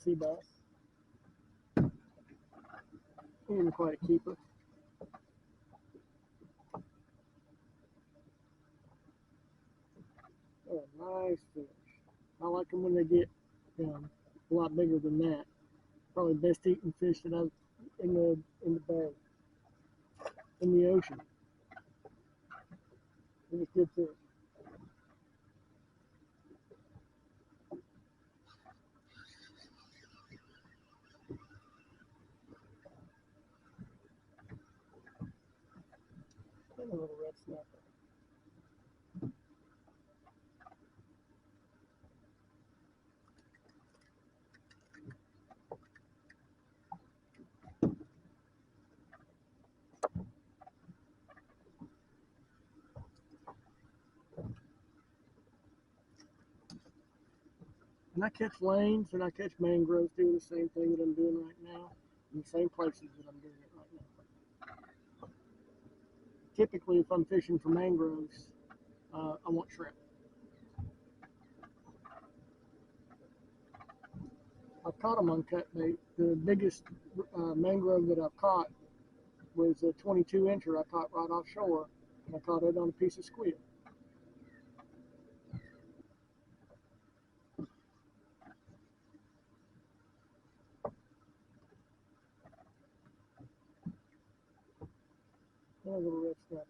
sea bass. He isn't quite a keeper. Oh, nice fish. I like them when they get a lot bigger than that. Probably best eating fish that I've in the bay, in the ocean. It's good fish. And a little red snapper. And I catch lanes and I catch mangroves doing the same thing that I'm doing right now, in the same places that I'm doing it right now. Typically, if I'm fishing for mangroves, I want shrimp. I've caught them on cut bait. The biggest mangrove that I've caught was a 22 incher I caught right offshore, and I caught it on a piece of squid. And a little red snapper.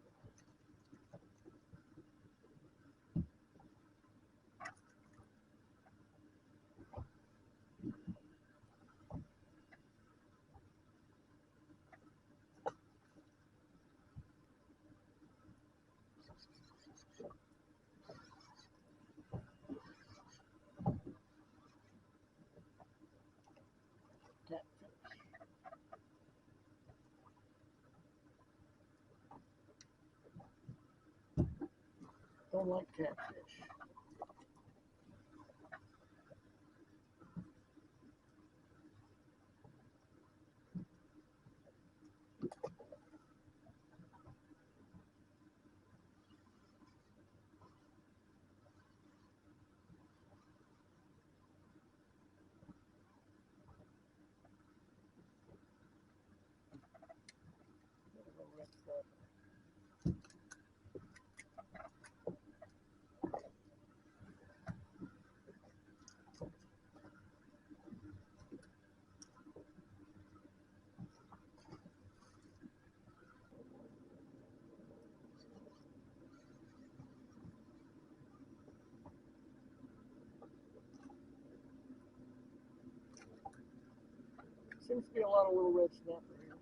Catfish. Don't like catfish. Red snapper. Seems to be a lot of little red snapper here.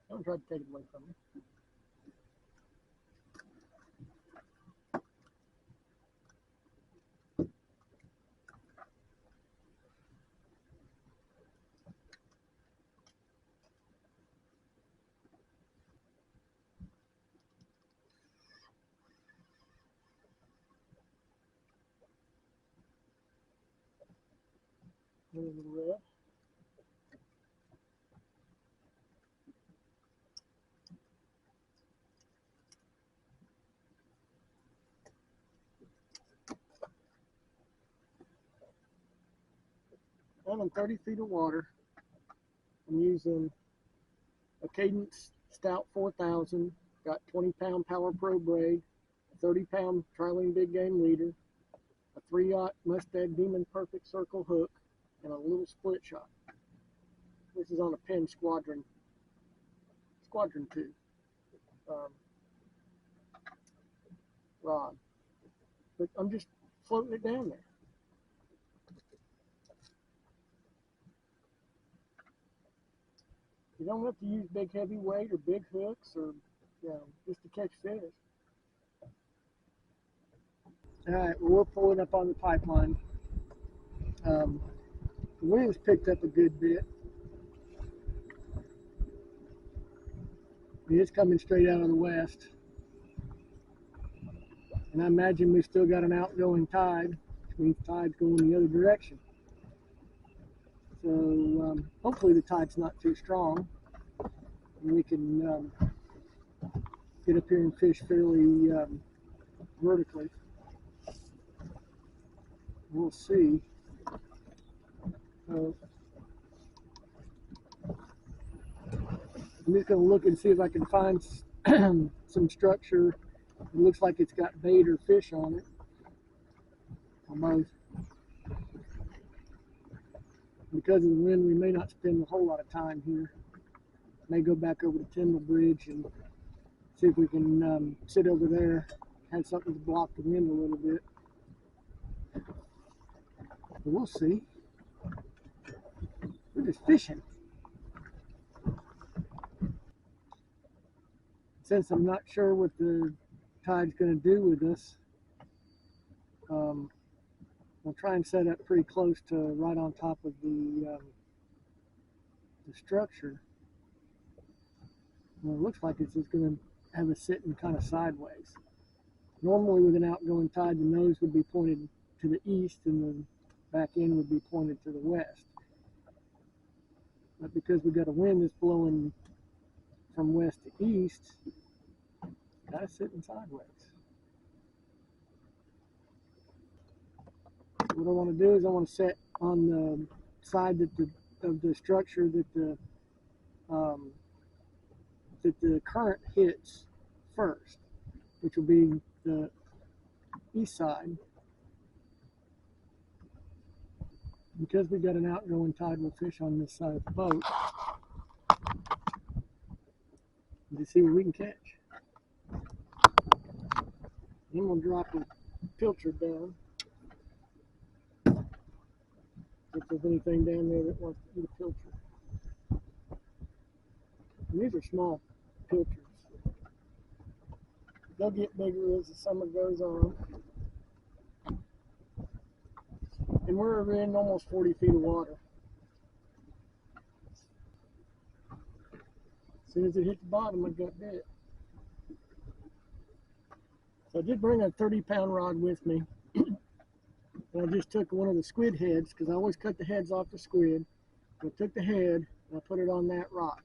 Don't try to take it away from me. A little red. I'm in 30 feet of water. I'm using a Cadence Stout 4000, got 20-pound Power Pro braid, 30-pound Trilene Big Game leader, a 3/0 Mustad Demon Perfect Circle hook, and a little split shot. This is on a Penn Squadron 2 rod. But I'm just floating it down there. You don't have to use big heavy weight or big hooks or, just to catch fish. All right, well, we're pulling up on the pipeline. The wind's picked up a good bit. It's coming straight out of the west. And I imagine we've still got an outgoing tide, which means the tide's going the other direction. So hopefully the tide's not too strong, and we can get up here and fish fairly vertically. We'll see. I'm just going to look and see if I can find some structure. It looks like it's got bait or fish on it, or both. Because of the wind, we may not spend a whole lot of time here. May go back over to Tyndall Bridge and see if we can sit over there, have something to block the wind a little bit. But we'll see. We're just fishing. Since I'm not sure what the tide's going to do with us, we'll try and set up pretty close to right on top of the structure. Well, it looks like it's just going to have us sitting kind of sideways. Normally with an outgoing tide, the nose would be pointed to the east and the back end would be pointed to the west. But because we've got a wind that's blowing from west to east, kind of sitting sideways. What I want to do is I want to set on the side of the structure that the current hits first, which will be the east side. Because we've got an outgoing tide, we'll fish on this side of the boat to see what we can catch. Then we'll drop a pilcher down. If there's anything down there that wants to eat a pilcher. And these are small pilchers. They'll get bigger as the summer goes on. And we're in almost 40 feet of water. As soon as it hit the bottom, I got bit. So I did bring a 30-pound rod with me. And I just took one of the squid heads, because I always cut the heads off the squid. I took the head and I put it on that rock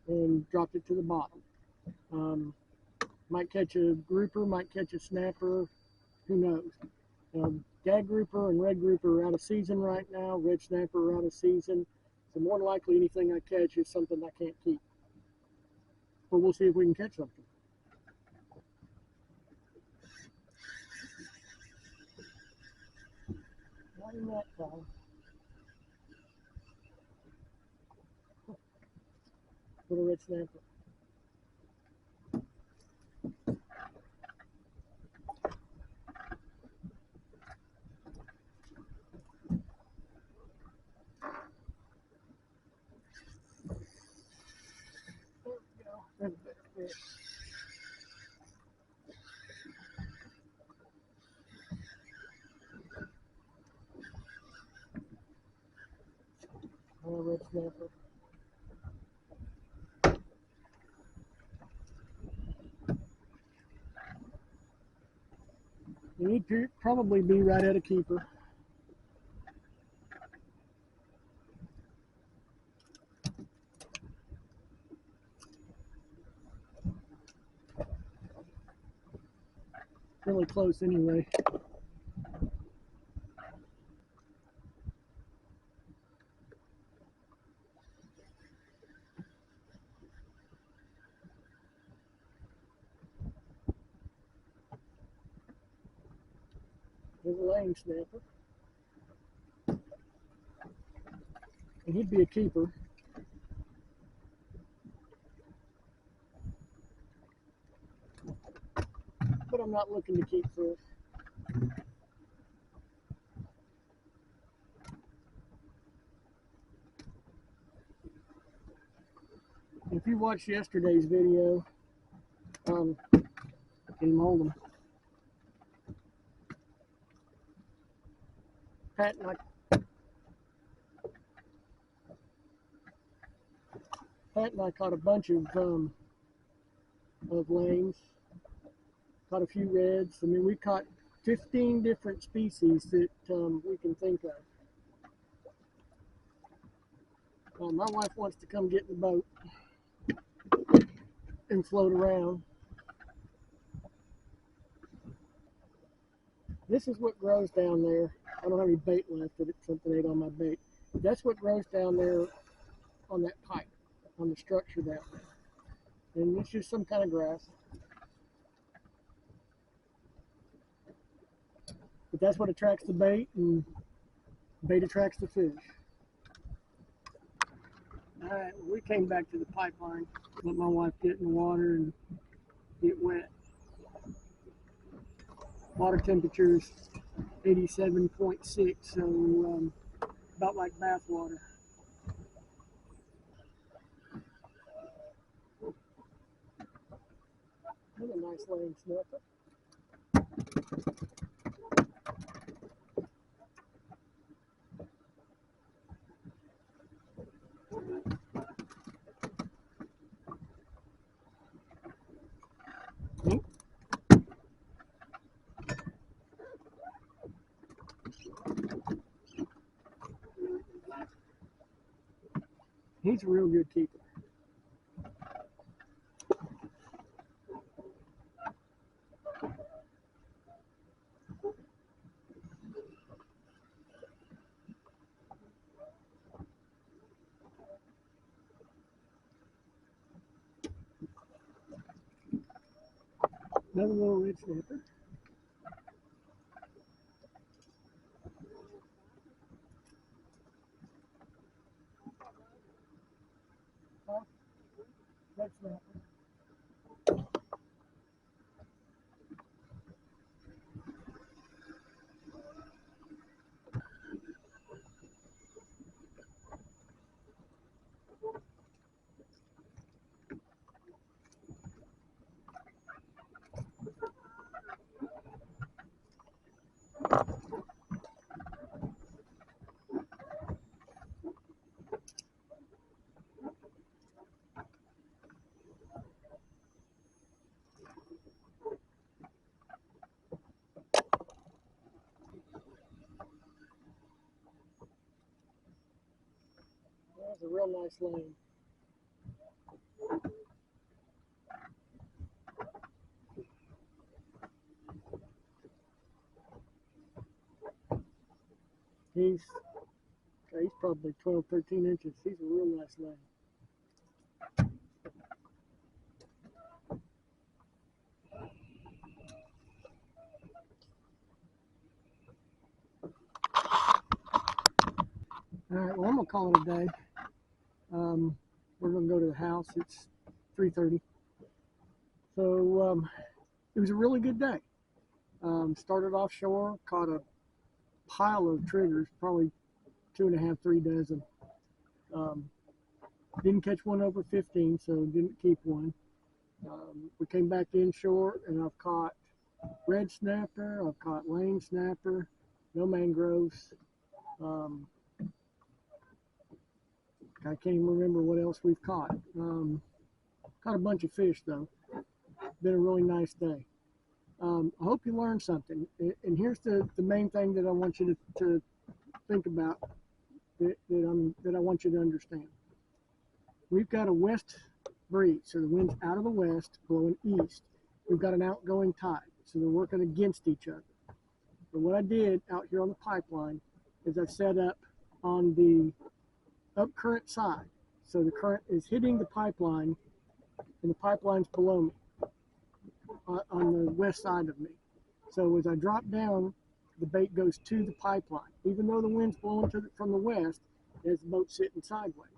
and dropped it to the bottom. Might catch a grouper, might catch a snapper, who knows. Gag grouper and red grouper are out of season right now. Red snapper are out of season. So more than likely anything I catch is something I can't keep. But we'll see if we can catch something. Not in that time. Little red snapper. There we go. That's a better fish. Red snapper. He'd probably be right at a keeper. Really close anyway. There's a lane snapper. And he'd be a keeper. But I'm not looking to keep fish. If you watched yesterday's video, I can't even hold them. Pat and I caught a bunch of lanes, caught a few reds. I mean, we caught 15 different species that we can think of. My wife wants to come get in the boat and float around. This is what grows down there. I don't have any bait left, but it's something ate on my bait. That's what grows down there on that pipe, on the structure down there. And it's just some kind of grass. But that's what attracts the bait, and bait attracts the fish. All right, well, we came back to the pipeline, let my wife get in the water and get wet. Water temperature is 87.6, so about like bath water. That's a nice lane snapper. He's a real good keeper. Another little red snapper. Red snapper. That's a real nice lane. He's probably 12, 13 inches. He's a real nice lane. All right, well, I'm going to call it a day. We're going to go to the house. It's 3:30. So it was a really good day. Started offshore, caught a pile of triggers, probably 2.5, 3 dozen. Didn't catch one over 15, so didn't keep one. We came back inshore, and I've caught red snapper, I've caught lane snapper, no mangroves. I can't even remember what else we've caught. Caught a bunch of fish, though. Been a really nice day. I hope you learned something. And here's the main thing that I want you to think about, that I want you to understand. We've got a west breeze, so the wind's out of the west, blowing east. We've got an outgoing tide, so they're working against each other. But what I did out here on the pipeline is I set up on the up current side. So the current is hitting the pipeline, and the pipeline's below me on the west side of me. So as I drop down, the bait goes to the pipeline. Even though the wind's blowing from the west, there's the boat sitting sideways.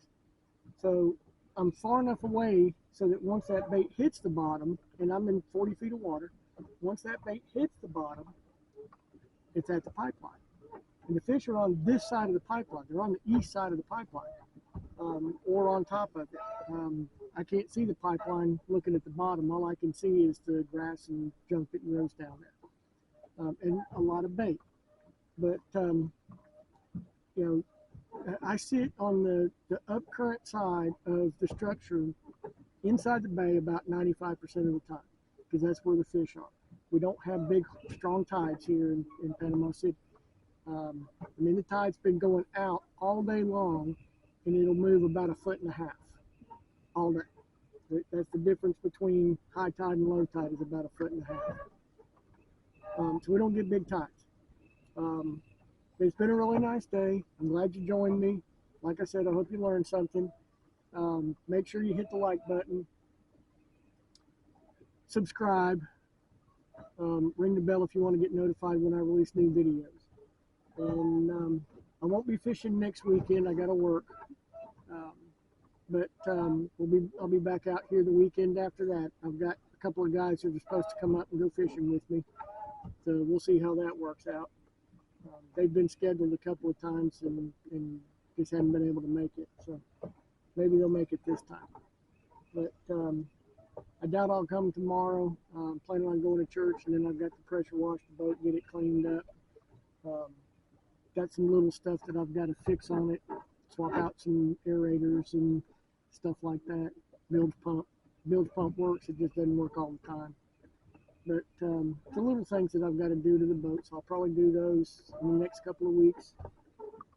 So I'm far enough away so that once that bait hits the bottom, and I'm in 40 feet of water, once that bait hits the bottom, it's at the pipeline. And the fish are on this side of the pipeline. They're on the east side of the pipeline, or on top of it. I can't see the pipeline looking at the bottom. All I can see is the grass and junk that grows down there, and a lot of bait. But you know, I sit on the up current side of the structure inside the bay about 95% of the time, because that's where the fish are. We don't have big, strong tides here in Panama City. I mean, the tide's been going out all day long, and it'll move about 1.5 feet all day. That's the difference between high tide and low tide, is about 1.5 feet. So we don't get big tides. It's been a really nice day. I'm glad you joined me. Like I said, I hope you learned something. Make sure you hit the like button, subscribe, ring the bell if you want to get notified when I release new videos. And I won't be fishing next weekend. I got to work. But I'll be back out here the weekend after that. I've got a couple of guys who are supposed to come up and go fishing with me. So we'll see how that works out. They've been scheduled a couple of times and just haven't been able to make it. So maybe they'll make it this time. But I doubt I'll come tomorrow. I'm planning on going to church, and then I've got to pressure wash the boat, get it cleaned up. Got some little stuff that I've got to fix on it, swap out some aerators and stuff like that. Bilge pump works, it just doesn't work all the time. But the little things that I've got to do to the boat, so I'll probably do those in the next couple of weeks.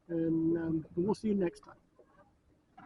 And we'll see you next time.